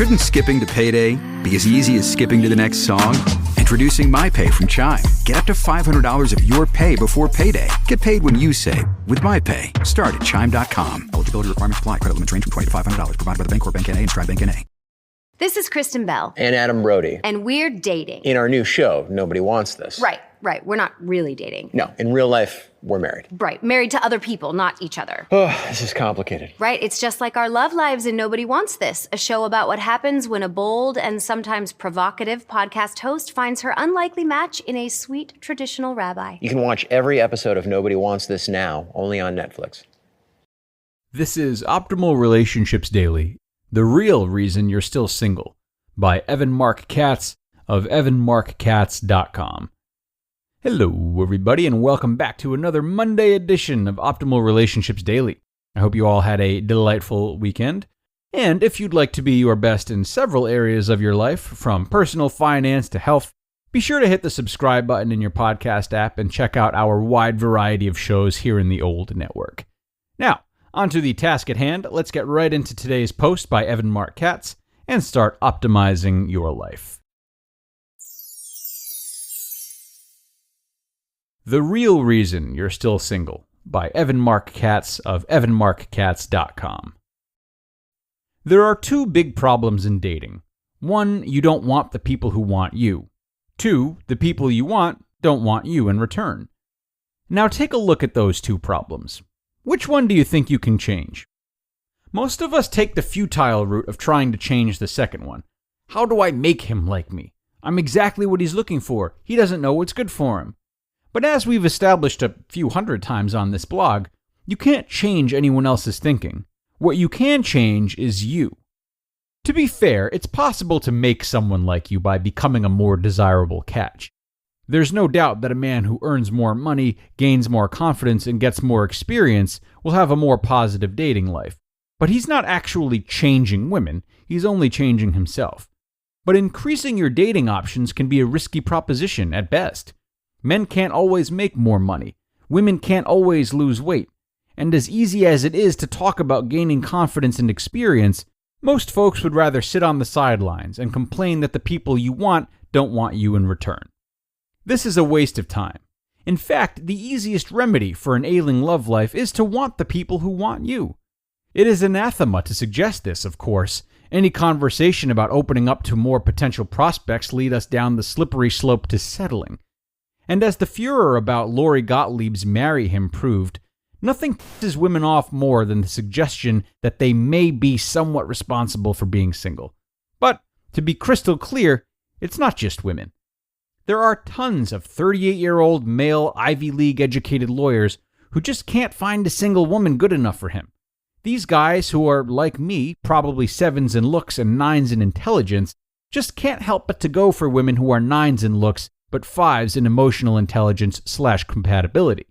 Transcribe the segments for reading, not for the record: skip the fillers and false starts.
Shouldn't skipping to payday be as easy as skipping to the next song? Introducing MyPay from Chime. Get up to $500 of your pay before payday. Get paid when you save with MyPay. Start at Chime.com. Eligibility requirements apply. Credit limits range from $20 to $500. Provided by the Bancorp Bank N.A. and Stride Bank N.A. This is Kristen Bell. And Adam Brody. And we're dating. In our new show, Nobody Wants This. Right. We're not really dating. No, in real life, we're married. Right. Married to other people, not each other. Oh, this is complicated. Right. It's just like our love lives in Nobody Wants This, a show about what happens when a bold and sometimes provocative podcast host finds her unlikely match in a sweet traditional rabbi. You can watch every episode of Nobody Wants This now, only on Netflix. This is Optimal Relationships Daily, the real reason you're still single, by Marc Katz of evanmarckatz.com. Hello, everybody, and welcome back to another Monday edition of Optimal Relationships Daily. I hope you all had a delightful weekend. And if you'd like to be your best in several areas of your life, from personal finance to health, be sure to hit the subscribe button in your podcast app and check out our wide variety of shows here in the old network. Now, on to the task at hand. Let's get right into today's post by Marc Katz and start optimizing your life. The Real Reason You're Still Single, by Marc Katz of evanmarckatz.com. There are two big problems in dating. One, you don't want the people who want you. Two, the people you want don't want you in return. Now take a look at those two problems. Which one do you think you can change? Most of us take the futile route of trying to change the second one. How do I make him like me? I'm exactly what he's looking for. He doesn't know what's good for him. But as we've established a few hundred times on this blog, you can't change anyone else's thinking. What you can change is you. To be fair, it's possible to make someone like you by becoming a more desirable catch. There's no doubt that a man who earns more money, gains more confidence, and gets more experience will have a more positive dating life. But he's not actually changing women, he's only changing himself. But increasing your dating options can be a risky proposition at best. Men can't always make more money. Women can't always lose weight. And as easy as it is to talk about gaining confidence and experience, most folks would rather sit on the sidelines and complain that the people you want don't want you in return. This is a waste of time. In fact, the easiest remedy for an ailing love life is to want the people who want you. It is anathema to suggest this, of course. Any conversation about opening up to more potential prospects lead us down the slippery slope to settling. And as the furor about Lori Gottlieb's Marry Him proved, nothing pisses women off more than the suggestion that they may be somewhat responsible for being single. But, to be crystal clear, it's not just women. There are tons of 38-year-old male Ivy League-educated lawyers who just can't find a single woman good enough for him. These guys, who are, like me, probably 7s in looks and 9s in intelligence, just can't help but to go for women who are 9s in looks but 5s in emotional intelligence/compatibility.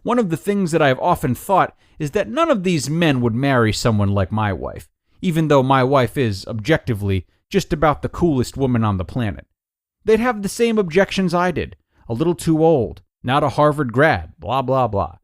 One of the things that I have often thought is that none of these men would marry someone like my wife, even though my wife is, objectively, just about the coolest woman on the planet. They'd have the same objections I did. A little too old, not a Harvard grad, blah blah blah.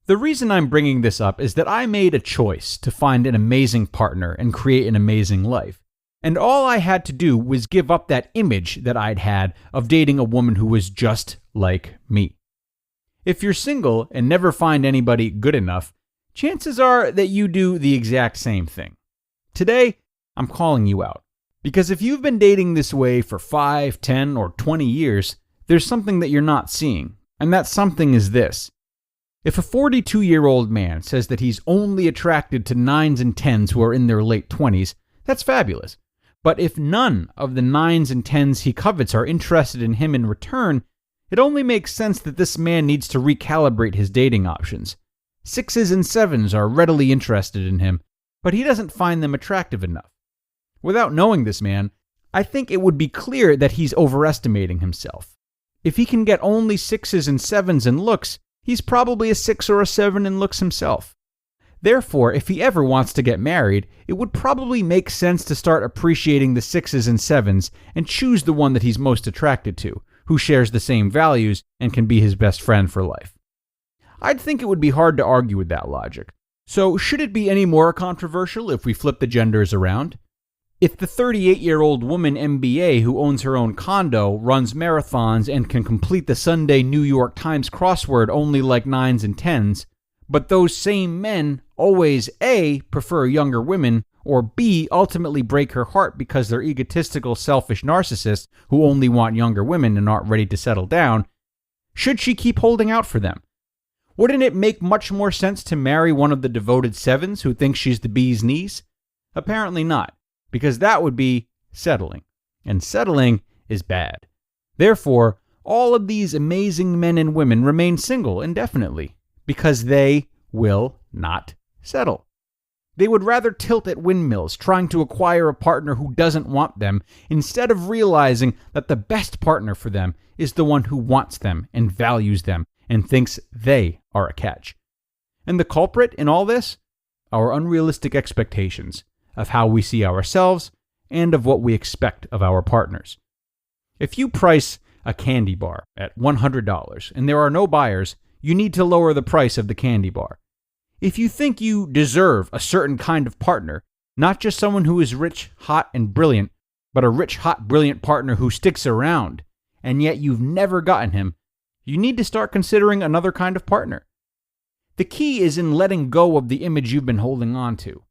The reason I'm bringing this up is that I made a choice to find an amazing partner and create an amazing life. And all I had to do was give up that image that I'd had of dating a woman who was just like me. If you're single and never find anybody good enough, chances are that you do the exact same thing. Today, I'm calling you out. Because if you've been dating this way for 5, 10, or 20 years, there's something that you're not seeing. And that something is this. If a 42-year-old man says that he's only attracted to 9s and 10s who are in their late 20s, that's fabulous. But if none of the 9s and 10s he covets are interested in him in return, it only makes sense that this man needs to recalibrate his dating options. 6s and 7s are readily interested in him, but he doesn't find them attractive enough. Without knowing this man, I think it would be clear that he's overestimating himself. If he can get only 6s and 7s in looks, he's probably a 6 or a 7 in looks himself. Therefore, if he ever wants to get married, it would probably make sense to start appreciating the 6s and 7s and choose the one that he's most attracted to, who shares the same values and can be his best friend for life. I'd think it would be hard to argue with that logic. So should it be any more controversial if we flip the genders around? If the 38-year-old woman MBA who owns her own condo, runs marathons, and can complete the Sunday New York Times crossword only like 9s and 10s, but those same men always A, prefer younger women, or B, ultimately break her heart because they're egotistical, selfish narcissists who only want younger women and aren't ready to settle down, should she keep holding out for them? Wouldn't it make much more sense to marry one of the devoted 7s who thinks she's the bee's knees? Apparently not, because that would be settling, and settling is bad. Therefore, all of these amazing men and women remain single indefinitely, because they will not settle. They would rather tilt at windmills trying to acquire a partner who doesn't want them, instead of realizing that the best partner for them is the one who wants them and values them and thinks they are a catch. And the culprit in all this? Our unrealistic expectations of how we see ourselves and of what we expect of our partners. If you price a candy bar at $100 and there are no buyers, you need to lower the price of the candy bar. If you think you deserve a certain kind of partner, not just someone who is rich, hot, and brilliant, but a rich, hot, brilliant partner who sticks around, and yet you've never gotten him, you need to start considering another kind of partner. The key is in letting go of the image you've been holding on to.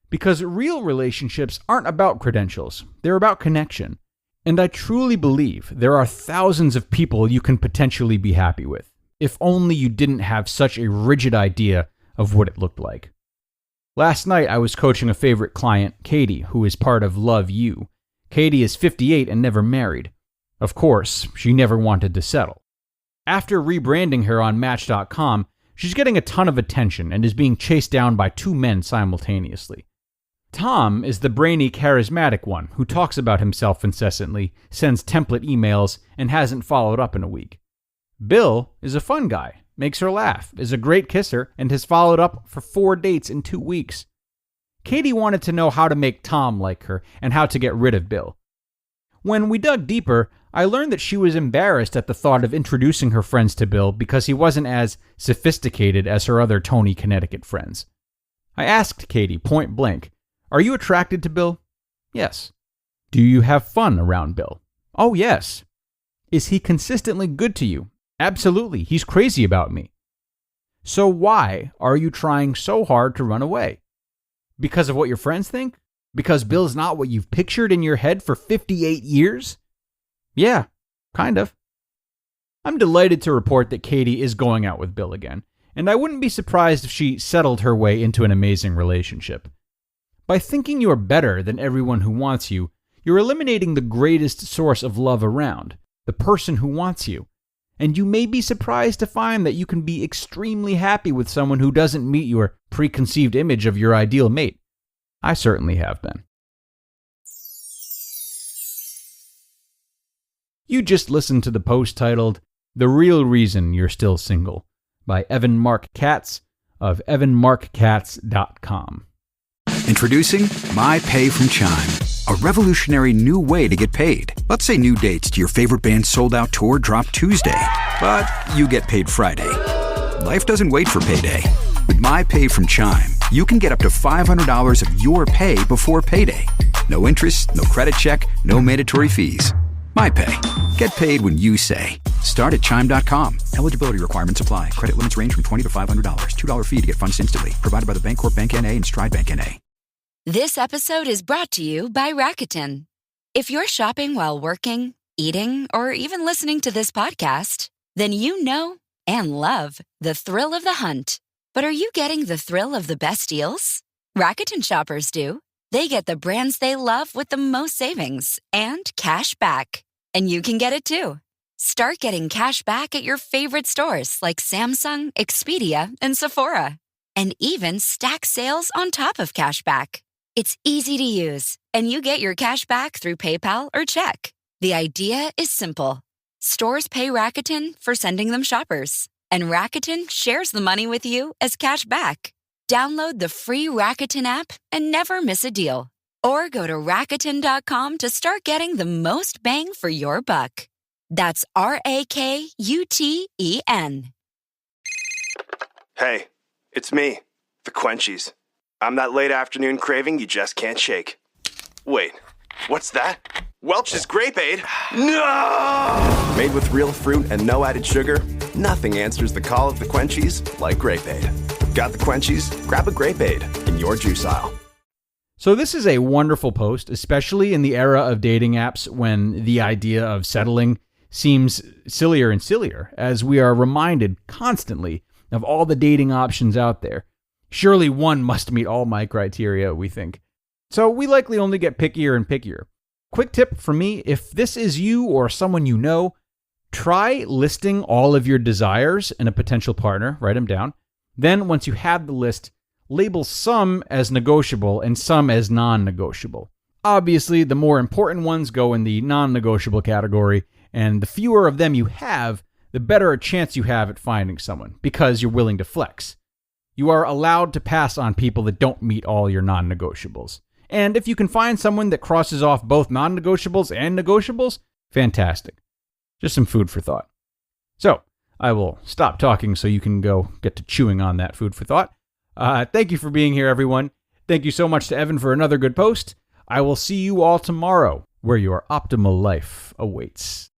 Because real relationships aren't about credentials, they're about connection. And I truly believe there are thousands of people you can potentially be happy with, if only you didn't have such a rigid idea of what it looked like. Last night I was coaching a favorite client, Katie, who is part of Love U. Katie is 58 and never married. Of course, she never wanted to settle. After rebranding her on Match.com, she's getting a ton of attention and is being chased down by 2 men simultaneously. Tom is the brainy, charismatic one who talks about himself incessantly, sends template emails, and hasn't followed up in a week. Bill is a fun guy, makes her laugh, is a great kisser, and has followed up for 4 dates in 2 weeks. Katie wanted to know how to make Tom like her and how to get rid of Bill. When we dug deeper, I learned that she was embarrassed at the thought of introducing her friends to Bill because he wasn't as sophisticated as her other Tony, Connecticut friends. I asked Katie point blank, "Are you attracted to Bill?" "Yes." "Do you have fun around Bill?" "Oh, yes." "Is he consistently good to you?" "Absolutely. He's crazy about me." "So why are you trying so hard to run away? Because of what your friends think? Because Bill's not what you've pictured in your head for 58 years? "Yeah, kind of." I'm delighted to report that Katie is going out with Bill again, and I wouldn't be surprised if she settled her way into an amazing relationship. By thinking you're better than everyone who wants you, you're eliminating the greatest source of love around, the person who wants you. And you may be surprised to find that you can be extremely happy with someone who doesn't meet your preconceived image of your ideal mate. I certainly have been. You just listened to the post titled, "The Real Reason You're Still Single" by Marc Katz of evanmarckatz.com. Introducing My Pay from Chime, a revolutionary new way to get paid. Let's say new dates to your favorite band's sold-out tour drop Tuesday, but you get paid Friday. Life doesn't wait for payday. With My Pay from Chime, you can get up to $500 of your pay before payday. No interest, no credit check, no mandatory fees. My Pay. Get paid when you say. Start at Chime.com. Eligibility requirements apply. Credit limits range from $20 to $500. $2 fee to get funds instantly. Provided by the Bancorp Bank N.A. and Stride Bank N.A. This episode is brought to you by Rakuten. If you're shopping while working, eating, or even listening to this podcast, then you know and love the thrill of the hunt. But are you getting the thrill of the best deals? Rakuten shoppers do. They get the brands they love with the most savings and cash back. And you can get it too. Start getting cash back at your favorite stores like Samsung, Expedia, and Sephora. And even stack sales on top of cash back. It's easy to use, and you get your cash back through PayPal or check. The idea is simple. Stores pay Rakuten for sending them shoppers, and Rakuten shares the money with you as cash back. Download the free Rakuten app and never miss a deal. Or go to Rakuten.com to start getting the most bang for your buck. That's RAKUTEN. Hey, it's me, the Quenchies. I'm that late afternoon craving you just can't shake. Wait, What's that? Welch's Grape Aid? No! Made with real fruit and no added sugar, nothing answers the call of the Quenchies like Grape Aid. Got the Quenchies? Grab a Grape Aid in your juice aisle. So this is a wonderful post, especially in the era of dating apps when the idea of settling seems sillier and sillier, as we are reminded constantly of all the dating options out there. Surely one must meet all my criteria, we think. So we likely only get pickier and pickier. Quick tip from me, if this is you or someone you know, try listing all of your desires in a potential partner, write them down. Then once you have the list, label some as negotiable and some as non-negotiable. Obviously, the more important ones go in the non-negotiable category, and the fewer of them you have, the better a chance you have at finding someone, because you're willing to flex. You are allowed to pass on people that don't meet all your non-negotiables. And if you can find someone that crosses off both non-negotiables and negotiables, fantastic. Just some food for thought. So, I will stop talking so you can go get to chewing on that food for thought. Thank you for being here, everyone. Thank you so much to Evan for another good post. I will see you all tomorrow, where your optimal life awaits.